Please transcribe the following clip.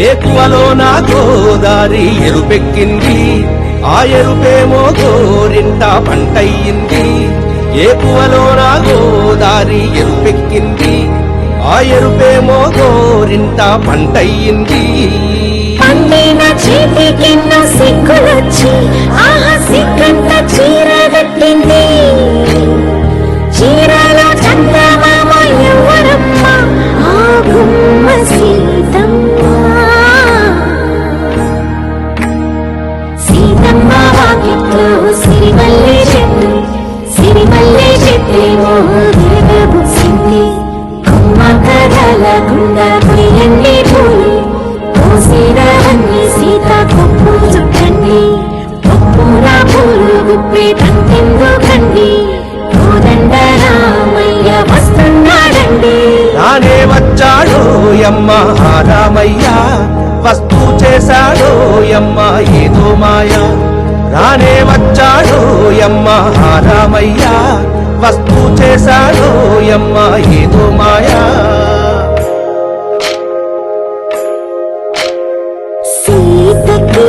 ఏకువలో నా గోదారి ఎరుపెక్కింది, ఆ ఎరుపేమో గోరింట పంటయ్యింది. ఏకువలో నా గోదారి ఎరుపెక్కింది, ఆ ఎరుపేమో గోరింట పంటయ్యింది. పండిన చేతికిన్న సిగ్గులొచ్చి ఆహా సిగ్గంత చీరగట్టింది. చీరలో చందమామ ఎవరమ్మ, ఆ గుమ్మ సీతమ్మ. సీతమ్మ వాకిట్లో సిరిమల్లె చెట్టు, సిరిమల్లె చెట్టేమో విరగబూసింది. కొమ్మ కదలకుండా కొయ్యండి పూలు, కోసిరవన్నీ సీత కొప్పు చుట్టండి. కొప్పున పూలు గుప్పి తంతెందుకండి, కోదండ రామయ్య వస్తున్నాడండి. రానే వచ్చాడో యమ్మ రామయ్య, వస్తూ చేశాడో యమ్మ ఏదో మాయ. రానే వచ్చాడో యమ్మ రామయ్య, వస్తూ చేశాడో యమ్మ ఏదో మాయా. సీతకి